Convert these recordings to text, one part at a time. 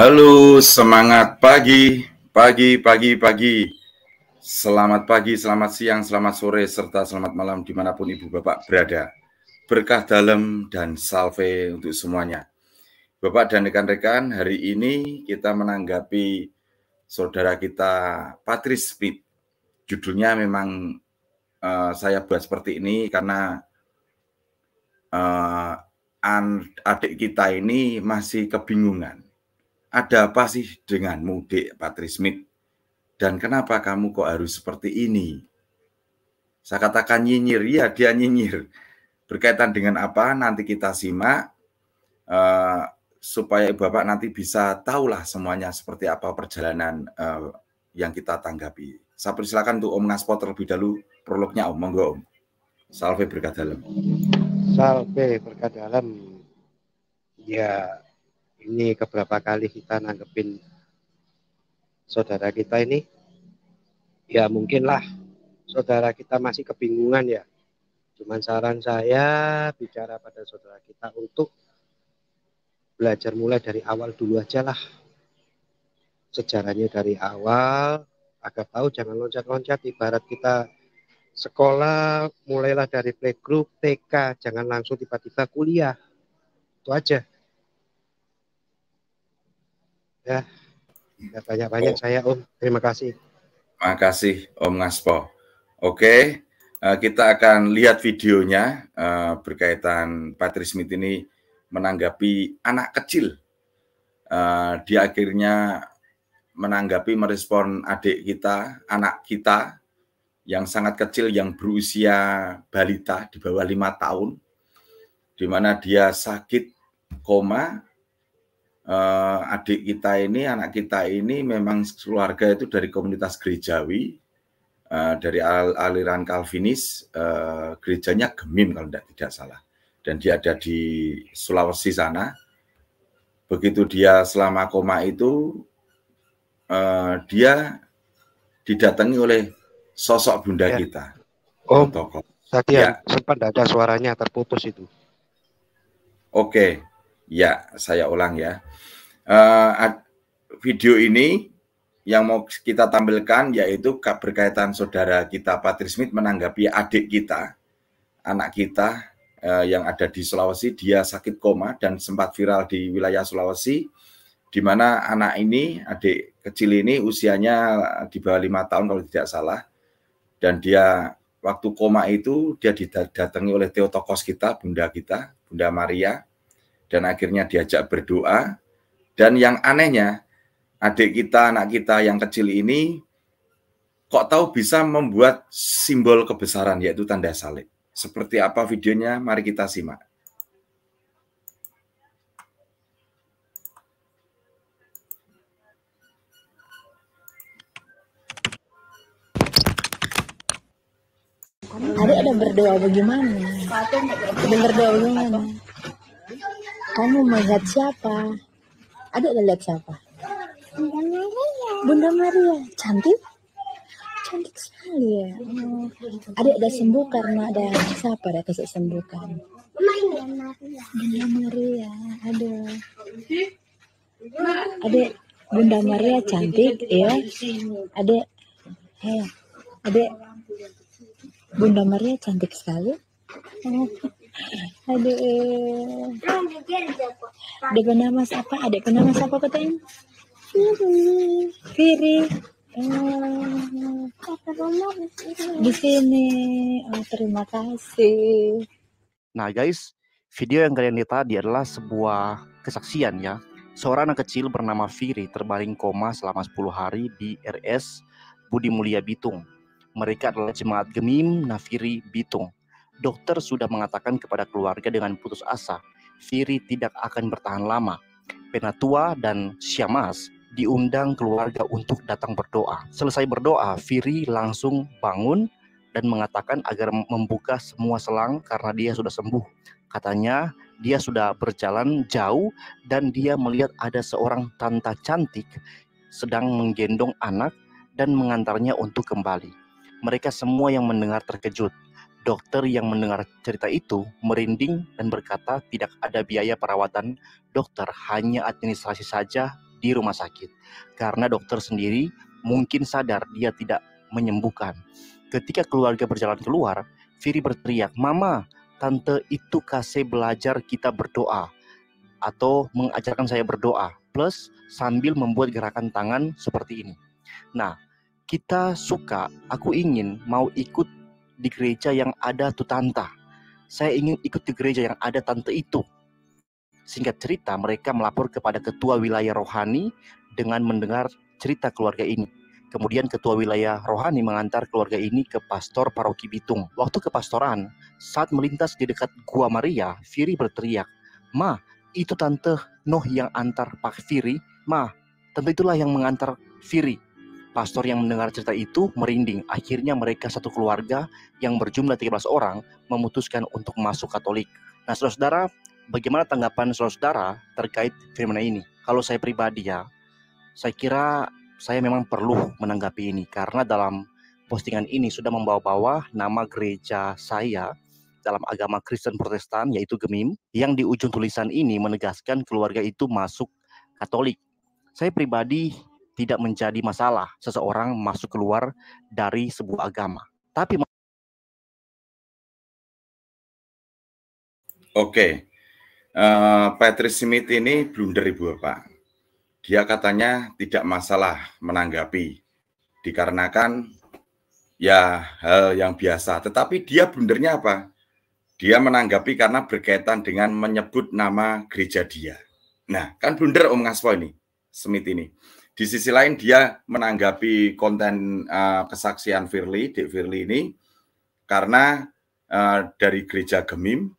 Halo, semangat pagi. Selamat pagi, selamat siang, selamat sore, serta selamat malam dimanapun Ibu Bapak berada. Berkah dalam dan salve untuk semuanya. Bapak dan rekan-rekan, hari ini kita menanggapi saudara kita Patrice Smith. Judulnya memang saya buat seperti ini karena adik kita ini masih kebingungan. Ada apa sih denganmu, Dek Patrice Smith? Dan kenapa kamu kok harus seperti ini? Saya katakan nyinyir, ya dia nyinyir. Berkaitan dengan apa? Nanti kita simak supaya Bapak nanti bisa tahulah semuanya seperti apa perjalanan yang kita tanggapi. Saya persilakan untuk Om Ngaspo terlebih dahulu, prolognya Om, monggo Om. Salve berkah dalam. Salve berkah dalam. Ya, ini keberapa kali kita nanggepin saudara kita ini. Ya mungkinlah saudara kita masih kebingungan ya. Cuman saran saya bicara pada saudara kita untuk belajar mulai dari awal dulu aja lah. Sejarahnya dari awal, agar tahu jangan loncat-loncat. Ibarat kita sekolah, mulailah dari playgroup, TK, jangan langsung tiba-tiba kuliah. Itu aja. Ya, nggak banyak-banyak saya Om. Terima kasih. Terima kasih Om Ngaspo. Oke, kita akan lihat videonya berkaitan Patrice Smith ini menanggapi anak kecil. Dia akhirnya menanggapi, merespon adik kita, anak kita yang sangat kecil, yang berusia balita di bawah 5 tahun, di mana dia sakit koma. Adik kita ini, anak kita ini memang keluarga itu dari komunitas gerejawi, dari aliran Calvinis, gerejanya Gemim kalau tidak salah, dan dia ada di Sulawesi sana. Begitu dia selama koma itu, dia didatangi oleh sosok bunda kita. Om, tokoh. tadi ya, sempat ada suaranya terputus itu. Oke, ya saya ulang ya. Video ini yang mau kita tampilkan yaitu berkaitan saudara kita Patrice Smith menanggapi adik kita, anak kita yang ada di Sulawesi. Dia sakit koma dan sempat viral di wilayah Sulawesi, di mana anak ini, adik kecil ini usianya di bawah 5 tahun kalau tidak salah, dan dia waktu koma itu dia didatangi oleh Theotokos kita, Bunda Maria, dan akhirnya diajak berdoa. Dan yang anehnya, adik kita, anak kita yang kecil ini kok tahu bisa membuat simbol kebesaran, yaitu tanda salib. Seperti apa videonya? Mari kita simak. Adik ada berdoa bagaimana? Berdoa bagaimana? Kamu melihat siapa? Adik lihat siapa? Bunda Maria. Bunda Maria. Cantik? cantik sekali ya. Oh, adik udah sembuh karena ada siapa ada kasih sembuhkan? Bunda Maria. Aduh. Adik Bunda Maria cantik ya. Adik adik Bunda Maria cantik sekali. Aduh. Adik bernama siapa? Adik bernama siapa katanya? Firi. Di sini. Oh, terima kasih. Nah guys, video yang kalian lihat tadi adalah sebuah kesaksian ya. Seorang anak kecil bernama Firi terbaring koma selama 10 hari di RS Budi Mulia Bitung. Mereka adalah jemaat Gemim Nafiri Bitung. Dokter sudah mengatakan kepada keluarga dengan putus asa, Firi tidak akan bertahan lama. Penatua dan Syamas diundang keluarga untuk datang berdoa. Selesai berdoa, Firi langsung bangun dan mengatakan agar membuka semua selang karena dia sudah sembuh. Katanya dia sudah berjalan jauh dan dia melihat ada seorang tante cantik sedang menggendong anak dan mengantarnya untuk kembali. Mereka semua yang mendengar terkejut. Dokter yang mendengar cerita itu merinding dan berkata tidak ada biaya perawatan dokter, hanya administrasi saja di rumah sakit. Karena dokter sendiri mungkin sadar dia tidak menyembuhkan. Ketika keluarga berjalan keluar, Firi berteriak, "Mama, tante itu kasih belajar kita berdoa." Atau mengajarkan saya berdoa. Plus sambil membuat gerakan tangan seperti ini. Nah, aku ingin mau ikut di gereja yang ada tuh tante. Saya ingin ikut di gereja yang ada tante itu. Singkat cerita, mereka melapor kepada ketua wilayah rohani dengan mendengar cerita keluarga ini. Kemudian ketua wilayah rohani mengantar keluarga ini ke pastor paroki Bitung. Waktu ke pastoran, saat melintas di dekat Gua Maria, Firi berteriak, "Ma, itu tante Noh yang antar Pak Firi. Ma, tante itulah yang mengantar Firi." Pastor yang mendengar cerita itu merinding. Akhirnya mereka satu keluarga yang berjumlah 13 orang memutuskan untuk masuk Katolik. Nah, saudara-saudara, bagaimana tanggapan saudara-saudara terkait fenomena ini? Kalau saya pribadi ya, saya kira saya memang perlu menanggapi ini karena dalam postingan ini sudah membawa-bawa nama gereja saya dalam agama Kristen Protestan yaitu Gemim, yang di ujung tulisan ini menegaskan keluarga itu masuk Katolik. Saya pribadi tidak menjadi masalah seseorang masuk keluar dari sebuah agama. Tapi Patrice Smith ini blunder Ibu Bapak. Dia katanya tidak masalah menanggapi, dikarenakan ya hal yang biasa. Tetapi dia blundernya apa? Dia menanggapi karena berkaitan dengan menyebut nama gereja dia. Nah, kan blunder Om Ngaspo ini, Smith ini. Di sisi lain dia menanggapi konten kesaksian Dek Firly ini karena dari gereja Gemim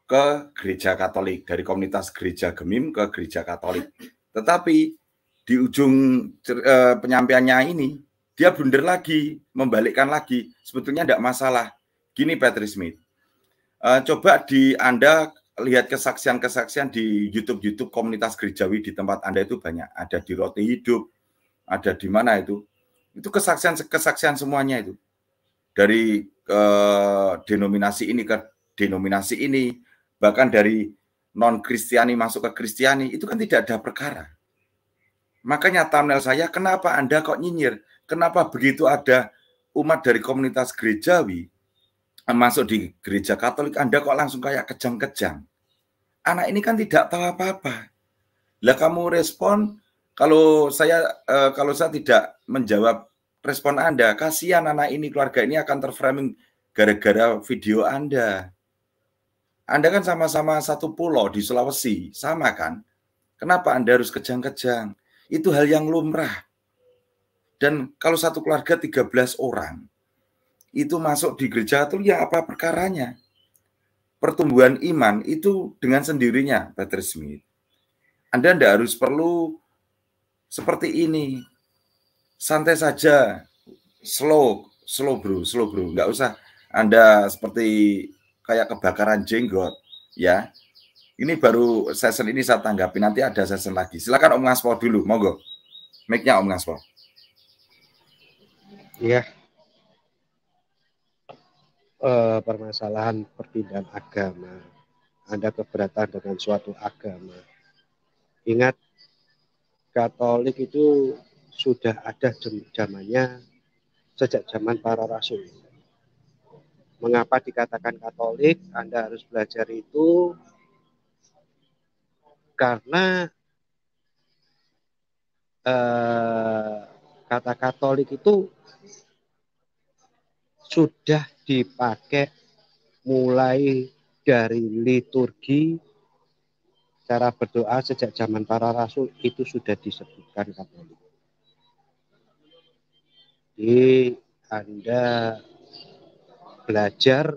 ke gereja Katolik, dari komunitas gereja Gemim ke gereja Katolik. Tetapi di ujung penyampaiannya ini, dia blunder lagi, membalikkan lagi. Sebetulnya tidak masalah. Gini Patrice Smith, coba Anda lihat kesaksian-kesaksian di YouTube komunitas gerejawi di tempat Anda itu banyak. Ada di Roti Hidup, ada di mana itu. Itu kesaksian semuanya itu. Dari denominasi ini ke denominasi ini, bahkan dari non-Kristiani masuk ke Kristiani, itu kan tidak ada perkara. Makanya thumbnail saya, kenapa Anda kok nyinyir? Kenapa begitu ada umat dari komunitas gerejawi masuk di gereja Katolik, Anda kok langsung kayak kejang-kejang? Anak ini kan tidak tahu apa-apa. Lah kamu respon, kalau saya tidak menjawab respon Anda, kasihan anak ini, keluarga ini akan terframing gara-gara video Anda. Anda kan sama-sama satu pulau di Sulawesi, sama kan? Kenapa Anda harus kejang-kejang? Itu hal yang lumrah. Dan kalau satu keluarga 13 orang, itu masuk di gereja itu ya apa perkaranya? Pertumbuhan iman itu dengan sendirinya, Patrice Smith. Anda tidak harus perlu seperti ini. Santai saja, slow bro. Nggak usah Anda seperti kayak kebakaran jenggot, ya. Ini baru session ini saya tanggapi, nanti ada session lagi. Silakan Om Ngaspo dulu, monggo. Mic-nya Om Ngaspo. Iya, permasalahan perpindahan agama, Anda keberatan dengan suatu agama. Ingat, Katolik itu sudah ada zamannya sejak zaman para rasul. Mengapa dikatakan Katolik? Anda harus belajar itu karena kata Katolik itu sudah dipakai mulai dari liturgi, cara berdoa sejak zaman para rasul itu sudah disebutkan Katolik. Jadi Anda belajar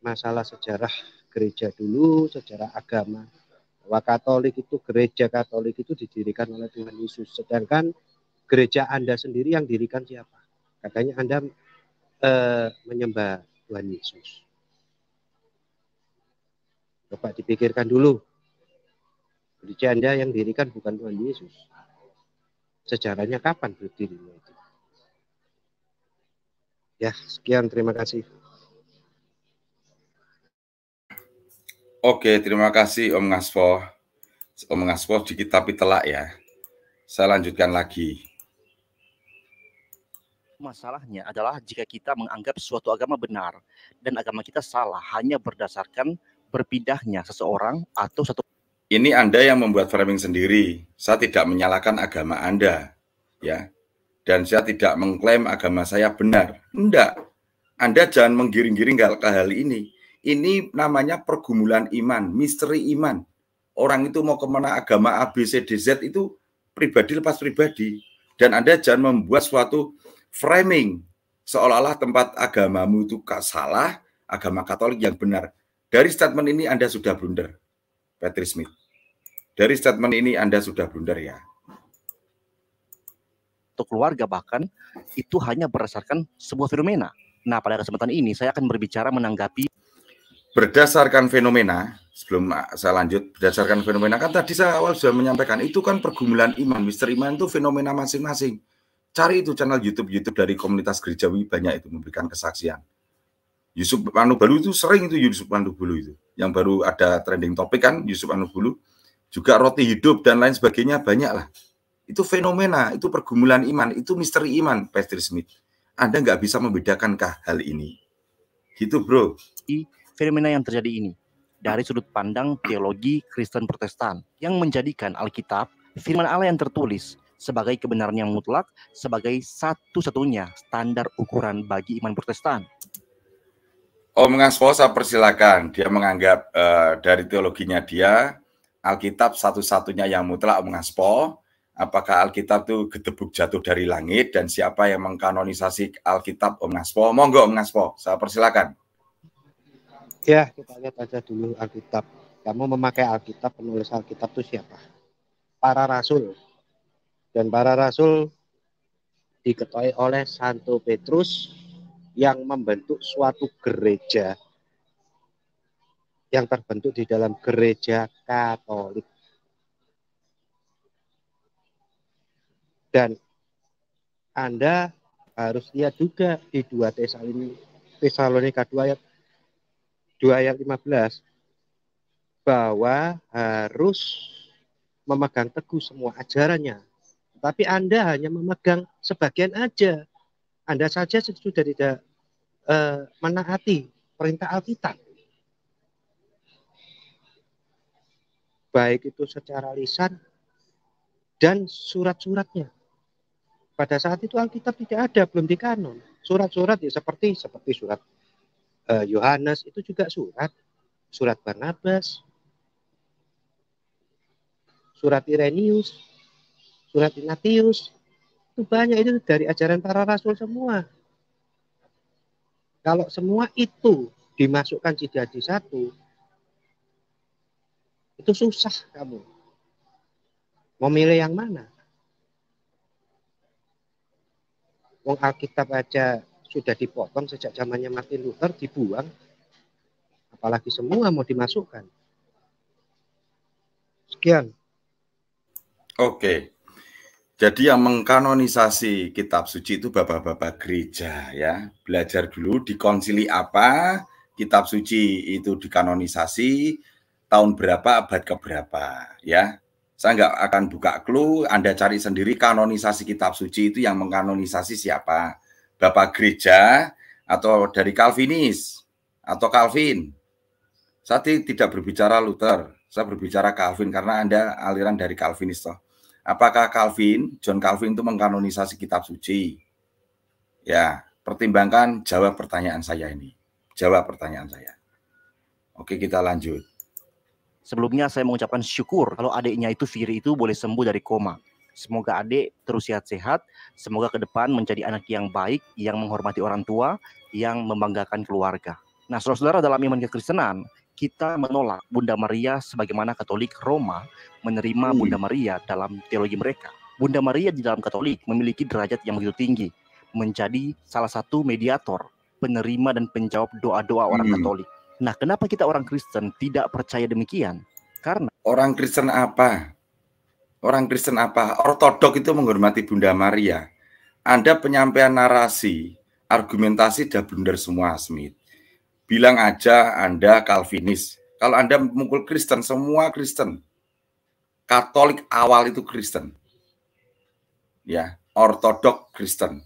masalah sejarah gereja dulu, sejarah agama. Bahwa Katolik itu, gereja Katolik itu didirikan oleh Tuhan Yesus. Sedangkan gereja Anda sendiri yang dirikan siapa? Katanya Anda menyembah Tuhan Yesus. Coba dipikirkan dulu. Gereja Anda yang dirikan bukan Tuhan Yesus. Sejarahnya kapan berdirinya itu? Ya, sekian, terima kasih. Oke, terima kasih Om Ngaspo. Om Ngaspo dikit tapi telak ya. Saya lanjutkan lagi. Masalahnya adalah jika kita menganggap suatu agama benar dan agama kita salah hanya berdasarkan berpindahnya seseorang atau satu. Ini Anda yang membuat framing sendiri. Saya tidak menyalahkan agama Anda, ya. Dan saya tidak mengklaim agama saya benar. Enggak. Anda jangan menggiring-giring ke hal ini. Ini namanya pergumulan iman, misteri iman. Orang itu mau kemana agama A, B, C, D, Z itu pribadi lepas pribadi. Dan Anda jangan membuat suatu framing seolah-olah tempat agamamu itu salah, agama Katolik yang benar. Dari statement ini Anda sudah blunder, Patrick Smith. Dari statement ini Anda sudah blunder ya. Atau keluarga bahkan itu hanya berdasarkan sebuah fenomena. Nah, pada kesempatan ini saya akan berbicara menanggapi berdasarkan fenomena. Sebelum saya lanjut, berdasarkan fenomena kan tadi saya awal sudah menyampaikan itu kan pergumulan iman, misteri iman itu fenomena masing-masing. Cari itu channel YouTube dari komunitas gerejawi banyak itu memberikan kesaksian. Yusuf Manubulu itu sering itu Yusuf Manubulu itu. Yang baru ada trending topik kan Yusuf Manubulu. Juga roti hidup dan lain sebagainya banyak lah. Itu fenomena, itu pergumulan iman, itu misteri iman, Patrick Smith. Anda nggak bisa membedakankah hal ini? Gitu bro. Fenomena yang terjadi ini dari sudut pandang teologi Kristen Protestan yang menjadikan Alkitab, firman Allah yang tertulis, sebagai kebenaran yang mutlak, sebagai satu-satunya standar ukuran bagi iman Protestan. Om Ngaspo saya persilakan. Dia menganggap dari teologinya dia, Alkitab satu-satunya yang mutlak. Om Ngaspo, apakah Alkitab itu gedebuk jatuh dari langit dan siapa yang mengkanonisasi Alkitab? Om Ngaspo, monggo Om Ngaspo, saya persilakan. Ya, kita lihat aja dulu Alkitab. Kamu memakai Alkitab, penulis Alkitab itu siapa? Para rasul. Dan para rasul diketuai oleh Santo Petrus yang membentuk suatu gereja yang terbentuk di dalam gereja Katolik. Dan Anda harus lihat juga di 2 Tesalonika 2 ayat 15 bahwa harus memegang teguh semua ajarannya. Tapi Anda hanya memegang sebagian aja. Anda saja sudah tidak menaati perintah Alkitab. Baik itu secara lisan dan surat-suratnya. Pada saat itu Alkitab tidak ada, belum dikanon. Surat-surat ya seperti surat Yohanes itu juga surat Barnabas, surat Irenaeus, surat Ignatius, itu banyak, itu dari ajaran para rasul semua. Kalau semua itu dimasukkan jadi satu, itu susah kamu. Mau milih yang mana? Wong Alkitab aja sudah dipotong sejak zamannya Martin Luther, dibuang. Apalagi semua mau dimasukkan. Sekian. Oke. Jadi yang mengkanonisasi kitab suci itu bapak-bapak gereja ya. Belajar dulu di konsili apa, kitab suci itu dikanonisasi, tahun berapa, abad keberapa ya. Saya nggak akan buka clue, Anda cari sendiri kanonisasi kitab suci itu yang mengkanonisasi siapa. Bapak gereja atau dari Calvinis atau Calvin. Saya tidak berbicara Luther, saya berbicara Calvin karena Anda aliran dari Calvinis toh. Apakah John Calvin itu mengkanonisasi kitab suci? Ya, pertimbangkan, jawab pertanyaan saya ini. Jawab pertanyaan saya. Oke, kita lanjut. Sebelumnya saya mengucapkan syukur kalau adiknya itu Firi itu boleh sembuh dari koma. Semoga adik terus sehat-sehat, semoga ke depan menjadi anak yang baik, yang menghormati orang tua, yang membanggakan keluarga. Nah, saudara-saudara, dalam iman kekristenan, kita menolak Bunda Maria sebagaimana Katolik Roma menerima Bunda Maria dalam teologi mereka. Bunda Maria di dalam Katolik memiliki derajat yang begitu tinggi, menjadi salah satu mediator, penerima dan penjawab doa-doa orang Katolik. Nah, kenapa kita orang Kristen tidak percaya demikian? Karena orang Kristen apa? Orang Kristen apa? Ortodok itu menghormati Bunda Maria. Anda penyampaian narasi, argumentasi sudah blunder semua, Smith. Bilang aja Anda Calvinis. Kalau Anda memukul Kristen, semua Kristen. Katolik awal itu Kristen. Ya, ortodok Kristen.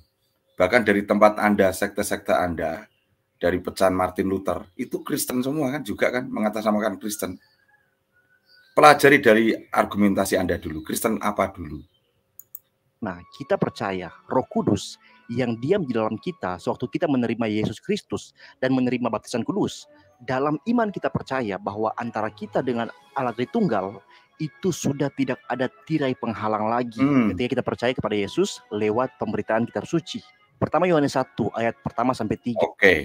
Bahkan dari tempat Anda, sekte-sekte Anda, dari pecahan Martin Luther, itu Kristen semua kan, juga kan mengatasnamakan Kristen. Pelajari dari argumentasi Anda dulu, Kristen apa dulu. Nah, kita percaya Roh Kudus yang diam di dalam kita sewaktu kita menerima Yesus Kristus dan menerima baptisan kudus. Dalam iman kita percaya bahwa antara kita dengan Allah Tritunggal itu sudah tidak ada tirai penghalang lagi ketika kita percaya kepada Yesus lewat pemberitaan kitab suci. Pertama Yohanes 1 ayat pertama sampai 3. Oke.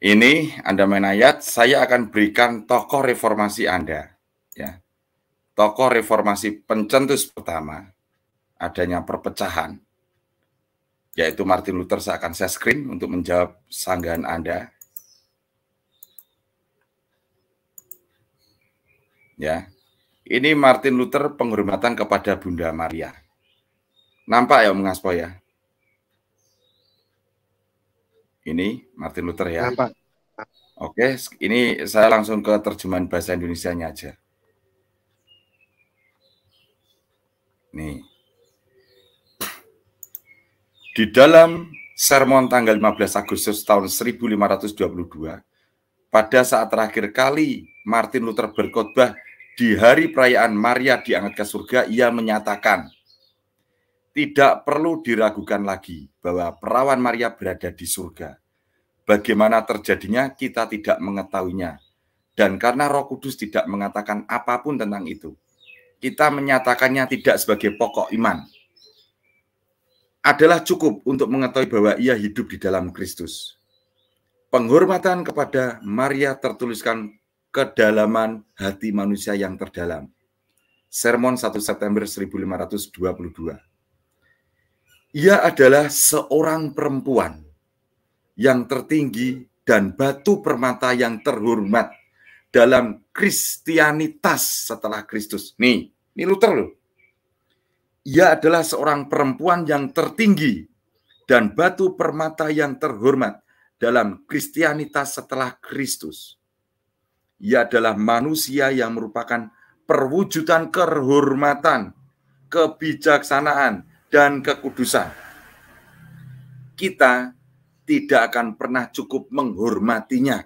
Ini Anda main ayat, saya akan berikan tokoh reformasi Anda. Ya. Tokoh reformasi pencetus pertama adanya perpecahan, yaitu Martin Luther. Saya akan screen untuk menjawab sanggahan Anda. Ya, ini Martin Luther penghormatan kepada Bunda Maria. Nampak ya, Mengaspo ya? Ini Martin Luther ya. Nampak. Oke, ini saya langsung ke terjemahan bahasa Indonesianya aja. Nih. Di dalam sermon tanggal 15 Agustus tahun 1522, pada saat terakhir kali Martin Luther berkhotbah di hari perayaan Maria diangkat ke surga, ia menyatakan, tidak perlu diragukan lagi bahwa perawan Maria berada di surga. Bagaimana terjadinya kita tidak mengetahuinya. Dan karena Roh Kudus tidak mengatakan apapun tentang itu, kita menyatakannya tidak sebagai pokok iman. Adalah cukup untuk mengetahui bahwa ia hidup di dalam Kristus. Penghormatan kepada Maria tertuliskan kedalaman hati manusia yang terdalam. Sermon 1 September 1522. Ia adalah seorang perempuan yang tertinggi dan batu permata yang terhormat dalam Kristianitas setelah Kristus. Ini Luther loh. Ia adalah seorang perempuan yang tertinggi dan batu permata yang terhormat dalam Kristianitas setelah Kristus. Ia adalah manusia yang merupakan perwujudan kehormatan, kebijaksanaan, dan kekudusan. Kita tidak akan pernah cukup menghormatinya.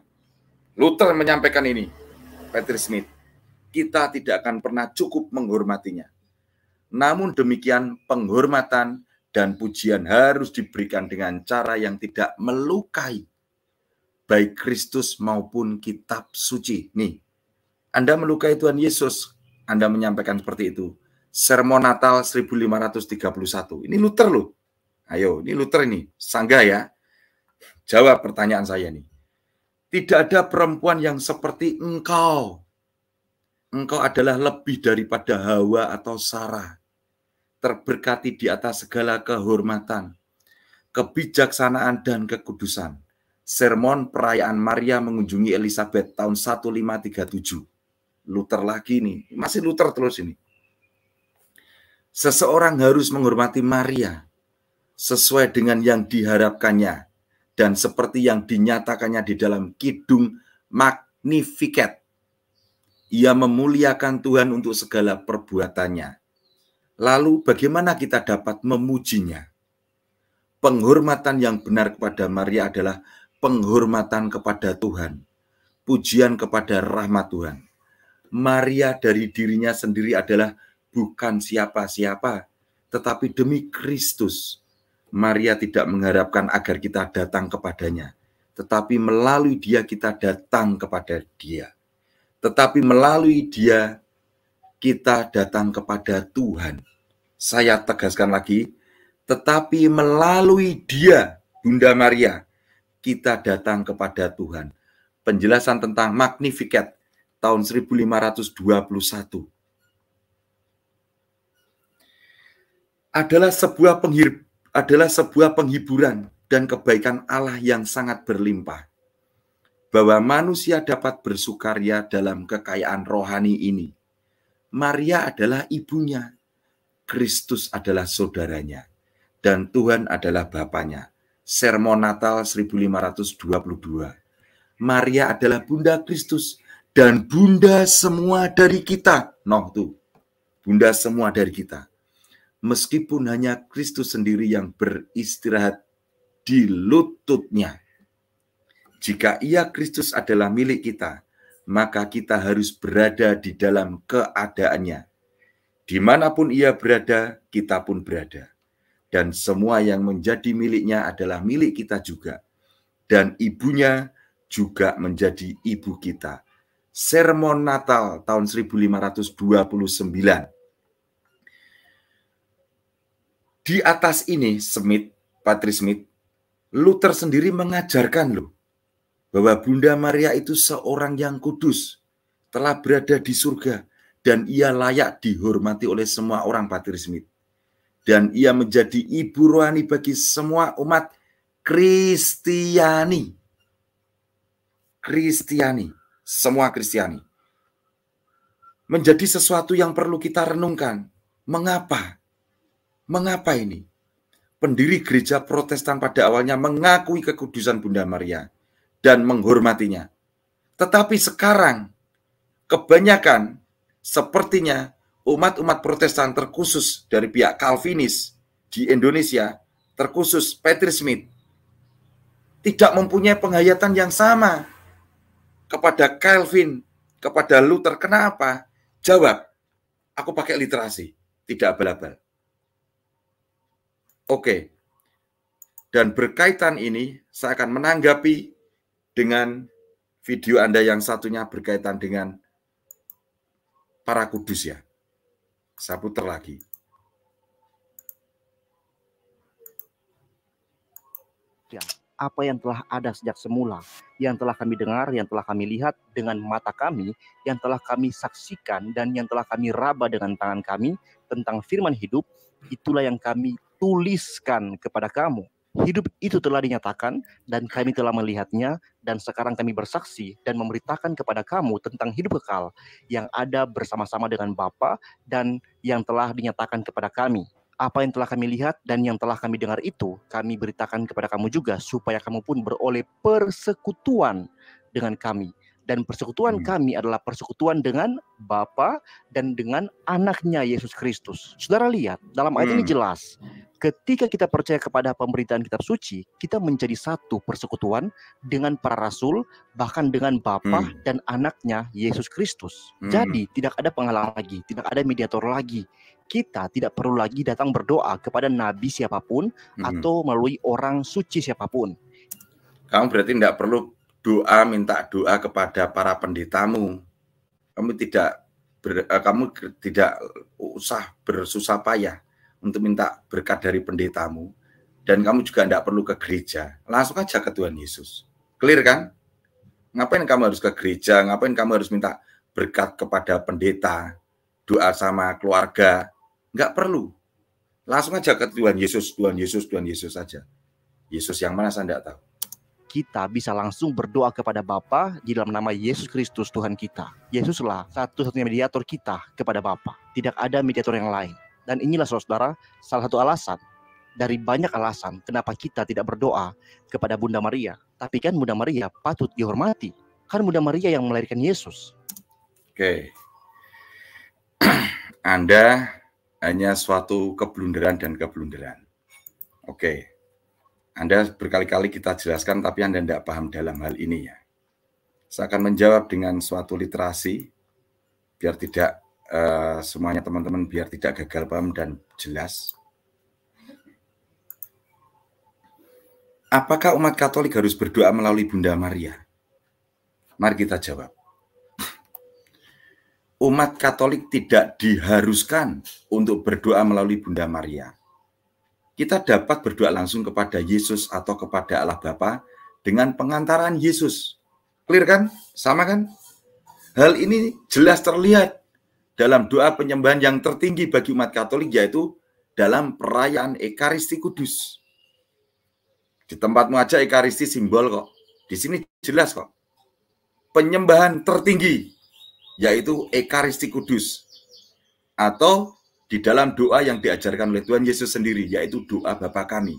Luther menyampaikan ini, Patrick Smith. Kita tidak akan pernah cukup menghormatinya. Namun demikian, penghormatan dan pujian harus diberikan dengan cara yang tidak melukai baik Kristus maupun kitab suci. Nih, Anda melukai Tuhan Yesus, Anda menyampaikan seperti itu. Sermon Natal 1531. Ini Luther loh. Ayo, ini Luther ini. Sanggah ya. Jawab pertanyaan saya nih. Tidak ada perempuan yang seperti engkau. Engkau adalah lebih daripada Hawa atau Sarah. Terberkati di atas segala kehormatan, kebijaksanaan, dan kekudusan. Sermon perayaan Maria mengunjungi Elizabeth tahun 1537. Luther lagi nih. Masih Luther terus ini. Seseorang harus menghormati Maria sesuai dengan yang diharapkannya dan seperti yang dinyatakannya di dalam Kidung Magnificat. Ia memuliakan Tuhan untuk segala perbuatannya. Lalu bagaimana kita dapat memujinya? Penghormatan yang benar kepada Maria adalah penghormatan kepada Tuhan. Pujian kepada rahmat Tuhan. Maria dari dirinya sendiri adalah bukan siapa-siapa, tetapi demi Kristus. Maria tidak mengharapkan agar kita datang kepadanya, tetapi melalui dia kita datang kepada dia. Tetapi melalui dia kita datang kepada Tuhan. Saya tegaskan lagi, tetapi melalui dia, Bunda Maria, kita datang kepada Tuhan. Penjelasan tentang Magnificat tahun 1521. Adalah sebuah penghiburan dan kebaikan Allah yang sangat berlimpah. Bahwa manusia dapat bersukaria dalam kekayaan rohani ini. Maria adalah ibunya, Kristus adalah saudaranya, dan Tuhan adalah Bapanya. Sermon Natal 1522. Maria adalah Bunda Kristus dan Bunda semua dari kita. Bunda semua dari kita. Meskipun hanya Kristus sendiri yang beristirahat di lututnya. Jika ia Kristus adalah milik kita, maka kita harus berada di dalam keadaannya. Dimanapun ia berada, kita pun berada. Dan semua yang menjadi miliknya adalah milik kita juga. Dan ibunya juga menjadi ibu kita. Sermon Natal tahun 1529. Di atas ini, Patrice Smith, Luther sendiri mengajarkan bahwa Bunda Maria itu seorang yang kudus, telah berada di surga, dan ia layak dihormati oleh semua orang, Patrice Smith. Dan ia menjadi ibu rohani bagi semua umat Kristiani. Semua Kristiani. Menjadi sesuatu yang perlu kita renungkan. Mengapa? Mengapa ini? Pendiri gereja Protestan pada awalnya mengakui kekudusan Bunda Maria dan menghormatinya. Tetapi sekarang, kebanyakan sepertinya umat-umat Protestan terkhusus dari pihak Calvinis di Indonesia, terkhusus Patrice Smith, tidak mempunyai penghayatan yang sama kepada Calvin, kepada Luther. Kenapa? Jawab, aku pakai literasi, tidak abal-abal. Oke, dan berkaitan ini saya akan menanggapi dengan video Anda yang satunya berkaitan dengan para kudus ya. Saya putar lagi. Ya, apa yang telah ada sejak semula, yang telah kami dengar, yang telah kami lihat dengan mata kami, yang telah kami saksikan, dan yang telah kami raba dengan tangan kami tentang firman hidup, itulah yang kami tuliskan kepada kamu. Hidup itu telah dinyatakan dan kami telah melihatnya, dan sekarang kami bersaksi dan memberitakan kepada kamu tentang hidup kekal yang ada bersama-sama dengan Bapa dan yang telah dinyatakan kepada kami. Apa yang telah kami lihat dan yang telah kami dengar itu kami beritakan kepada kamu juga, supaya kamu pun beroleh persekutuan dengan kami. Dan persekutuan kami adalah persekutuan dengan Bapa dan dengan anaknya Yesus Kristus. Saudara lihat, dalam ayat ini jelas, ketika kita percaya kepada pemberitaan kitab suci, kita menjadi satu persekutuan dengan para rasul, bahkan dengan Bapa dan anaknya Yesus Kristus. Jadi tidak ada penghalang lagi, tidak ada mediator lagi. Kita tidak perlu lagi datang berdoa kepada nabi siapapun atau melalui orang suci siapapun. Kamu berarti tidak perlu minta doa kepada para pendetamu. Kamu tidak usah bersusah payah untuk minta berkat dari pendetamu, dan kamu juga tidak perlu ke gereja. Langsung aja ke Tuhan Yesus. Clear kan? Ngapain kamu harus ke gereja? Ngapain kamu harus minta berkat kepada pendeta, doa sama keluarga? Nggak perlu. Langsung aja ke Tuhan Yesus, Tuhan Yesus, Tuhan Yesus saja. Yesus yang mana saya tidak tahu. Kita bisa langsung berdoa kepada Bapa di dalam nama Yesus Kristus Tuhan kita. Yesuslah satu-satunya mediator kita kepada Bapa. Tidak ada mediator yang lain. Dan inilah saudara, salah satu alasan dari banyak alasan kenapa kita tidak berdoa kepada Bunda Maria. Tapi kan Bunda Maria patut dihormati. Kan Bunda Maria yang melahirkan Yesus. Oke. Anda hanya suatu keblunderan dan keblunderan. Oke. Anda berkali-kali kita jelaskan, tapi Anda tidak paham dalam hal ini ya. Saya akan menjawab dengan suatu literasi, biar tidak semuanya teman-teman, biar tidak gagal paham dan jelas. Apakah umat Katolik harus berdoa melalui Bunda Maria? Mari kita jawab. Umat Katolik tidak diharuskan untuk berdoa melalui Bunda Maria. Kita dapat berdoa langsung kepada Yesus atau kepada Allah Bapa dengan pengantaran Yesus. Clear kan? Sama kan? Hal ini jelas terlihat dalam doa penyembahan yang tertinggi bagi umat Katolik, yaitu dalam perayaan Ekaristi Kudus. Di tempatmu aja Ekaristi simbol kok. Di sini jelas kok. Penyembahan tertinggi, yaitu Ekaristi Kudus. Atau di dalam doa yang diajarkan oleh Tuhan Yesus sendiri, yaitu doa Bapa kami,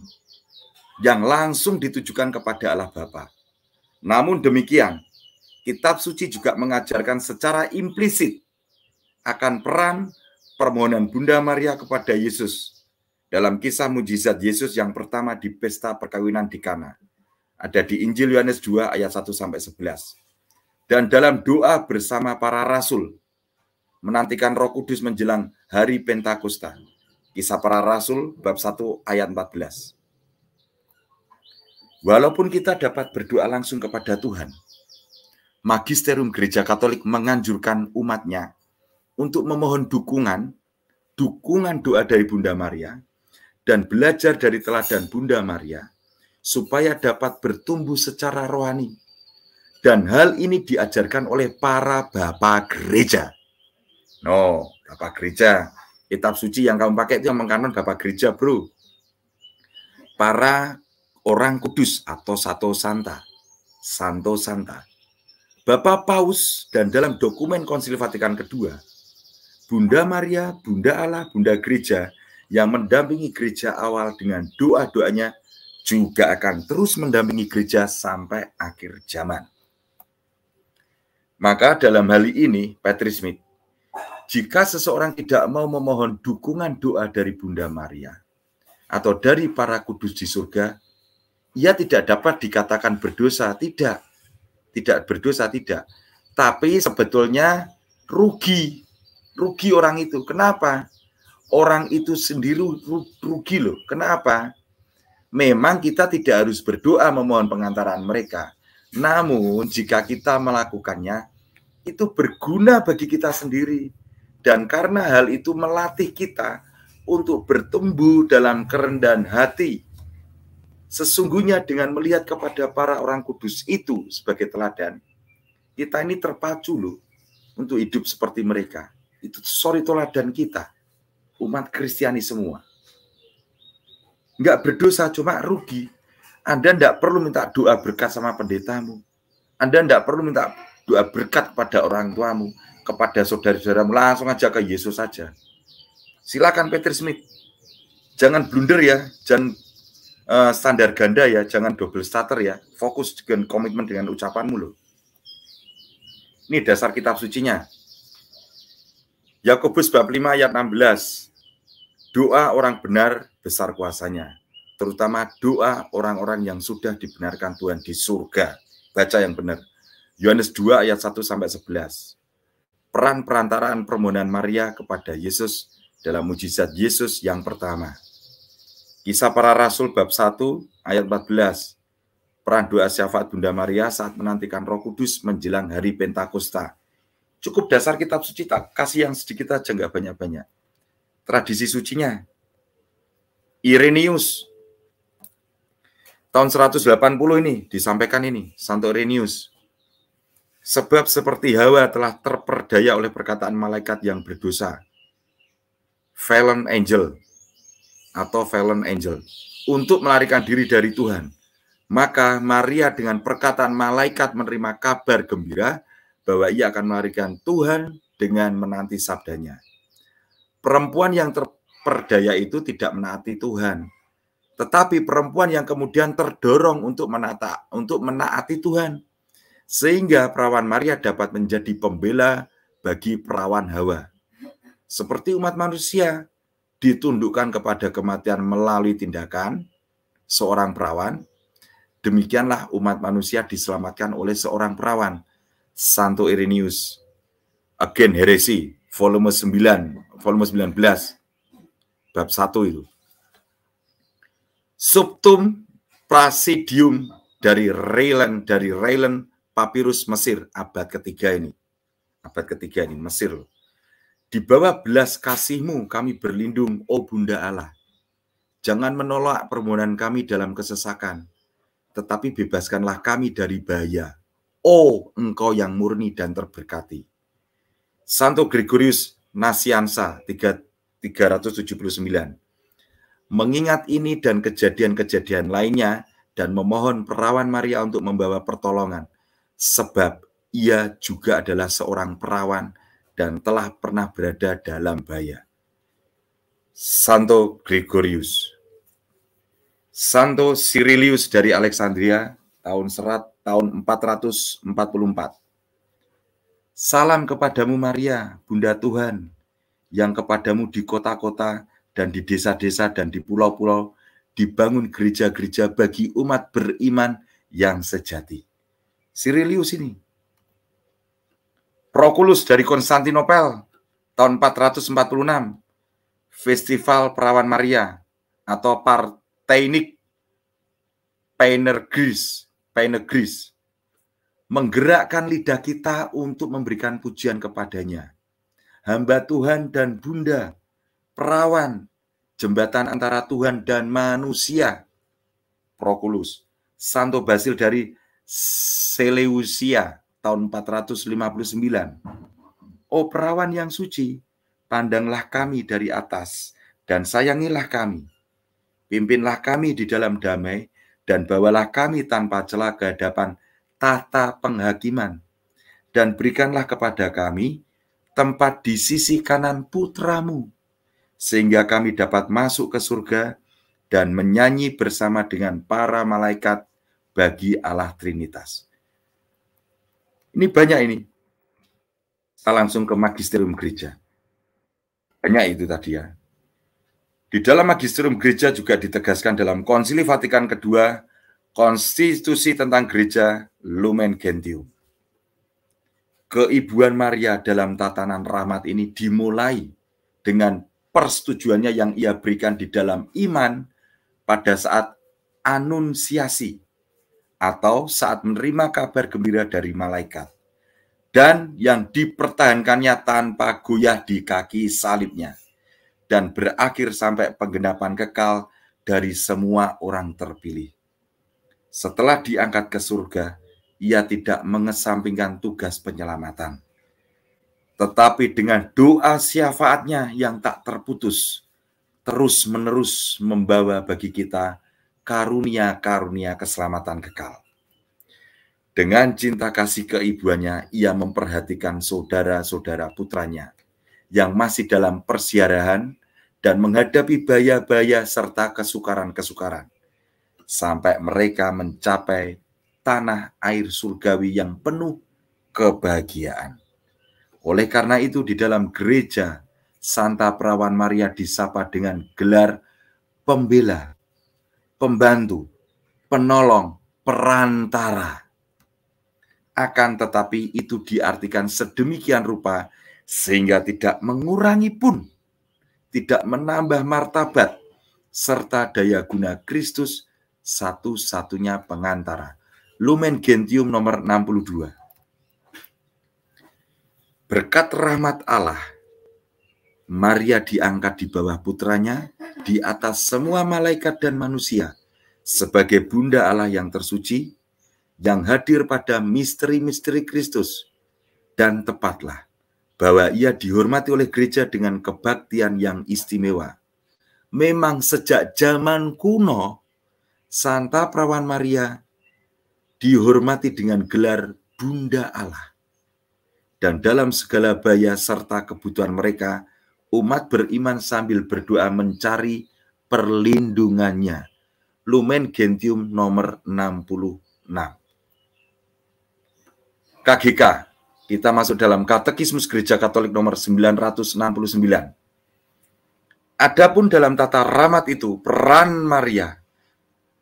yang langsung ditujukan kepada Allah Bapa. Namun demikian, Kitab Suci juga mengajarkan secara implisit akan peran permohonan Bunda Maria kepada Yesus dalam kisah mujizat Yesus yang pertama di pesta perkawinan di Kana. Ada di Injil Yohanes 2 ayat 1-11. Dan dalam doa bersama para rasul menantikan Roh Kudus menjelang hari Pentakosta. Kisah para rasul bab 1 ayat 14. Walaupun kita dapat berdoa langsung kepada Tuhan, Magisterium Gereja Katolik menganjurkan umatnya untuk memohon dukungan doa dari Bunda Maria dan belajar dari teladan Bunda Maria supaya dapat bertumbuh secara rohani. Dan hal ini diajarkan oleh para bapak gereja. No, bapak gereja. Kitab suci yang kamu pakai itu yang mengkanon bapak gereja, bro. Para orang kudus atau Santo Santa. Bapak Paus dan dalam dokumen Konsili Vatikan kedua, Bunda Maria, Bunda Allah, Bunda Gereja yang mendampingi gereja awal dengan doa-doanya juga akan terus mendampingi gereja sampai akhir zaman. Maka dalam hal ini, Patrick Smith, jika seseorang tidak mau memohon dukungan doa dari Bunda Maria atau dari para kudus di surga, ia tidak dapat dikatakan berdosa, tidak berdosa, tidak. Tapi sebetulnya rugi orang itu. Kenapa? Orang itu sendiri rugi loh. Kenapa? Memang kita tidak harus berdoa memohon pengantaran mereka. Namun jika kita melakukannya, itu berguna bagi kita sendiri. Dan karena hal itu melatih kita untuk bertumbuh dalam kerendahan hati. Sesungguhnya dengan melihat kepada para orang kudus itu sebagai teladan, kita ini terpacu loh untuk hidup seperti mereka. Itu teladan kita, umat Kristiani semua. Enggak berdosa, cuma rugi. Anda enggak perlu minta doa berkat sama pendetamu. Anda enggak perlu minta doa berkat kepada orang tuamu, kepada saudara-saudaramu, langsung aja ke Yesus saja. Silakan Patrick Smith. Jangan blunder ya, jangan standar ganda ya, jangan double starter ya. Fokus dengan komitmen dengan ucapanmu loh. Ini dasar kitab sucinya. Yakobus bab 5 ayat 16. Doa orang benar besar kuasanya, terutama doa orang-orang yang sudah dibenarkan Tuhan di surga. Baca yang benar. Yohanes 2 ayat 1-11. Peran perantaraan permohonan Maria kepada Yesus dalam mujizat Yesus yang pertama. Kisah para Rasul bab 1 ayat 14. Peran doa syafaat Bunda Maria saat menantikan Roh Kudus menjelang hari Pentakosta. Cukup dasar kitab suci, tak kasih yang sedikit aja, nggak banyak-banyak. Tradisi sucinya. Irenaeus. Tahun 180 ini disampaikan ini, Santo Irenaeus. Sebab seperti Hawa telah terperdaya oleh perkataan malaikat yang berdosa. Fallen angel untuk melarikan diri dari Tuhan. Maka Maria dengan perkataan malaikat menerima kabar gembira bahwa ia akan melarikan Tuhan dengan menanti sabdanya. Perempuan yang terperdaya itu tidak menaati Tuhan. Tetapi perempuan yang kemudian terdorong untuk menaati Tuhan. Sehingga perawan Maria dapat menjadi pembela bagi perawan Hawa. Seperti umat manusia ditundukkan kepada kematian melalui tindakan seorang perawan, demikianlah umat manusia diselamatkan oleh seorang perawan. Santo Irenaeus, Again Heresy, volume 19, bab 1 itu. Subtum Prasidium dari Raylan Papyrus Mesir, abad ketiga ini, Mesir. Di bawah belas kasih-Mu kami berlindung, oh Bunda Allah. Jangan menolak permohonan kami dalam kesesakan, tetapi bebaskanlah kami dari bahaya. Oh, Engkau yang murni dan terberkati. Santo Gregorius Nazianza 379. Mengingat ini dan kejadian-kejadian lainnya dan memohon perawan Maria untuk membawa pertolongan, sebab ia juga adalah seorang perawan dan telah pernah berada dalam bahaya. Santo Gregorius. Santo Cyrilius dari Alexandria, tahun 444. Salam kepadamu Maria, Bunda Tuhan, yang kepadamu di kota-kota dan di desa-desa dan di pulau-pulau dibangun gereja-gereja bagi umat beriman yang sejati. Cyrilius ini. Proculus dari Konstantinopel, tahun 446. Festival Perawan Maria atau Partainik Panegyrus menggerakkan lidah kita untuk memberikan pujian kepadanya. Hamba Tuhan dan Bunda, perawan, jembatan antara Tuhan dan manusia. Proculus. Santo Basil dari Seleucia, tahun 459. Oh perawan yang suci, pandanglah kami dari atas dan sayangilah kami. Pimpinlah kami di dalam damai dan bawalah kami tanpa celah ke hadapan tahta penghakiman. Dan berikanlah kepada kami tempat di sisi kanan putramu, sehingga kami dapat masuk ke surga dan menyanyi bersama dengan para malaikat bagi Allah Trinitas. Ini banyak ini. Kita langsung ke magisterium gereja. Banyak itu tadi ya. Di dalam magisterium gereja juga ditegaskan dalam Konsili Vatikan II, konstitusi tentang gereja Lumen Gentium. Keibuan Maria dalam tatanan rahmat ini dimulai dengan persetujuannya yang ia berikan di dalam iman pada saat anunsiasi atau saat menerima kabar gembira dari malaikat, dan yang dipertahankannya tanpa goyah di kaki salibnya, dan berakhir sampai penggenapan kekal dari semua orang terpilih. Setelah diangkat ke surga, ia tidak mengesampingkan tugas penyelamatan, tetapi dengan doa syafaatnya yang tak terputus, terus-menerus membawa bagi kita karunia-karunia keselamatan kekal. Dengan cinta kasih keibuannya, ia memperhatikan saudara-saudara putranya yang masih dalam persiarahan dan menghadapi bahaya-bahaya serta kesukaran-kesukaran, sampai mereka mencapai tanah air surgawi yang penuh kebahagiaan. Oleh karena itu, di dalam gereja, Santa Perawan Maria disapa dengan gelar pembela, pembantu, penolong, perantara. Akan tetapi itu diartikan sedemikian rupa sehingga tidak mengurangi pun, tidak menambah martabat, serta daya guna Kristus satu-satunya pengantara. Lumen Gentium nomor 62. Berkat rahmat Allah, Maria diangkat di bawah putranya, di atas semua malaikat dan manusia, sebagai Bunda Allah yang tersuci, yang hadir pada misteri-misteri Kristus. Dan tepatlah bahwa ia dihormati oleh gereja dengan kebaktian yang istimewa. Memang sejak zaman kuno, Santa Perawan Maria dihormati dengan gelar Bunda Allah. Dan dalam segala bahaya serta kebutuhan mereka, umat beriman sambil berdoa mencari perlindungannya. Lumen Gentium nomor 66. KGK, kita masuk dalam Katekismus Gereja Katolik nomor 969. Adapun dalam tata rahmat itu, peran Maria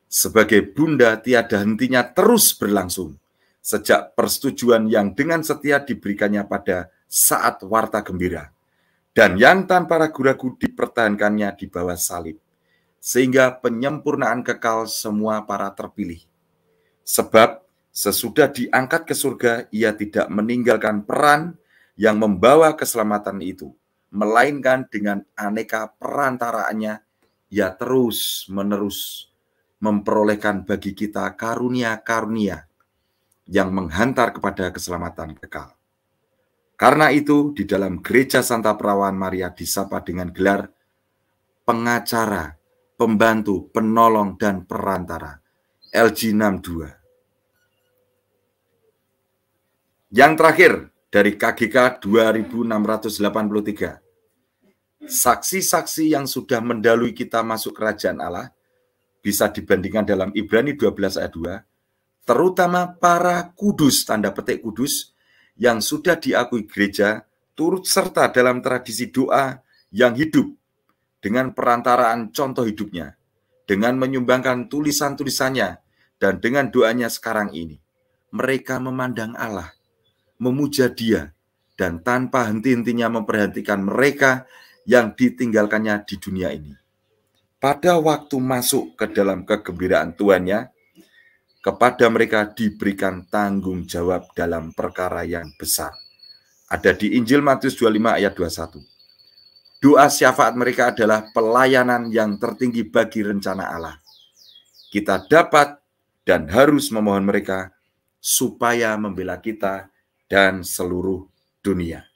sebagai bunda tiada hentinya terus berlangsung sejak persetujuan yang dengan setia diberikannya pada saat warta gembira, dan yang tanpa ragu-ragu dipertahankannya di bawah salib, sehingga penyempurnaan kekal semua para terpilih. Sebab sesudah diangkat ke surga, ia tidak meninggalkan peran yang membawa keselamatan itu, melainkan dengan aneka perantaraannya, ia terus-menerus memperolehkan bagi kita karunia-karunia yang menghantar kepada keselamatan kekal. Karena itu, di dalam Gereja Santa Perawan Maria disapa dengan gelar pengacara, pembantu, penolong, dan perantara, LG 62. Yang terakhir, dari KGK 2683. Saksi-saksi yang sudah mendahului kita masuk kerajaan Allah bisa dibandingkan dalam Ibrani 12 ayat 2, terutama para kudus, tanda petik kudus, yang sudah diakui gereja, turut serta dalam tradisi doa yang hidup dengan perantaraan contoh hidupnya, dengan menyumbangkan tulisan-tulisannya, dan dengan doanya sekarang ini. Mereka memandang Allah, memuja Dia, dan tanpa henti-hentinya memperhatikan mereka yang ditinggalkannya di dunia ini. Pada waktu masuk ke dalam kegembiraan Tuhannya, kepada mereka diberikan tanggung jawab dalam perkara yang besar. Ada di Injil Matius 25 ayat 21. Doa syafaat mereka adalah pelayanan yang tertinggi bagi rencana Allah. Kita dapat dan harus memohon mereka supaya membela kita dan seluruh dunia.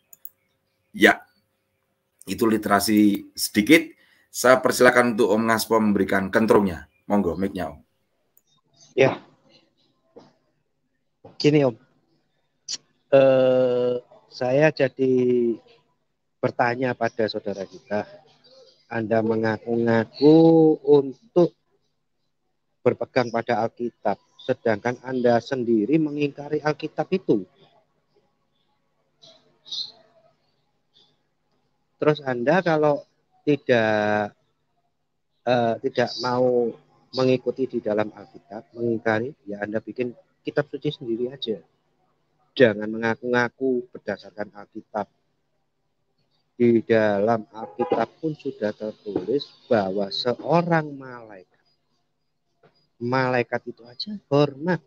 Ya, itu literasi sedikit. Saya persilakan untuk Om Ngaspo memberikan kentrungnya. Monggo, mic-nya, Om. Ya, gini Om, saya jadi bertanya pada saudara kita. Anda mengaku-ngaku untuk berpegang pada Alkitab, sedangkan Anda sendiri mengingkari Alkitab itu. Terus Anda kalau tidak mau mengikuti di dalam Alkitab, mengingkari, ya Anda bikin kitab suci sendiri aja. Jangan mengaku-ngaku berdasarkan Alkitab. Di dalam Alkitab pun sudah tertulis bahwa seorang malaikat itu aja hormat,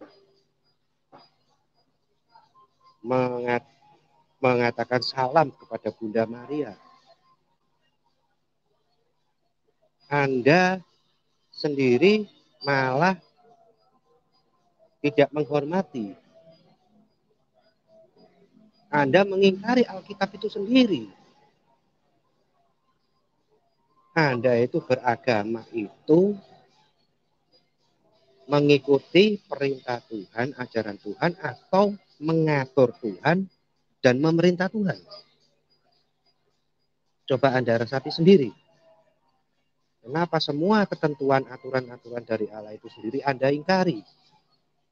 mengatakan salam kepada Bunda Maria. Anda sendiri malah tidak menghormati. Anda mengingkari Alkitab itu sendiri. Anda itu beragama itu mengikuti perintah Tuhan, ajaran Tuhan, atau mengatur Tuhan dan memerintah Tuhan. Coba Anda resapi sendiri. Kenapa semua ketentuan, aturan-aturan dari Allah itu sendiri Anda ingkari,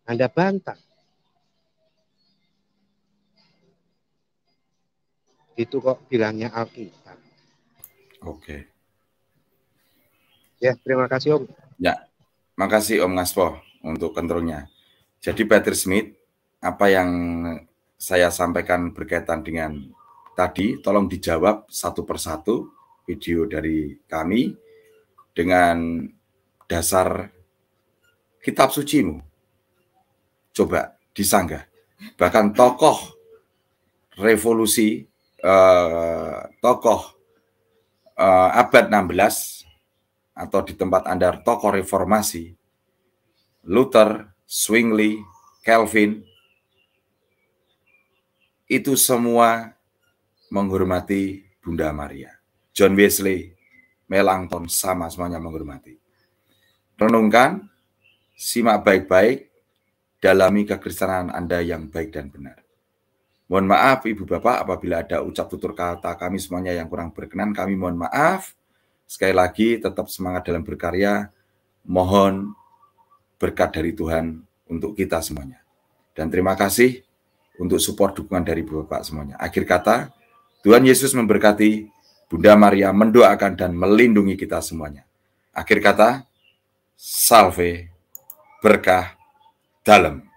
Anda bantah? Itu kok bilangnya Alkitab. Oke. Ya, terima kasih Om. Ya, makasih Om Ngaspo untuk kentrungnya. Jadi Patrick Smith, apa yang saya sampaikan berkaitan dengan tadi, tolong dijawab satu persatu video dari kami dengan dasar kitab sucimu. Coba disanggah. Bahkan tokoh revolusi, tokoh abad 16, atau di tempat Anda tokoh reformasi, Luther, Zwingli, Calvin, itu semua menghormati Bunda Maria. John Wesley, Melanchthon, sama semuanya menghormati. Renungkan, simak baik-baik, dalami kekristenan Anda yang baik dan benar. Mohon maaf Ibu Bapak apabila ada ucap tutur kata kami semuanya yang kurang berkenan, kami mohon maaf. Sekali lagi tetap semangat dalam berkarya, mohon berkat dari Tuhan untuk kita semuanya. Dan terima kasih untuk support dukungan dari Ibu Bapak semuanya. Akhir kata, Tuhan Yesus memberkati, Bunda Maria mendoakan dan melindungi kita semuanya. Akhir kata, salve, berkah dalam.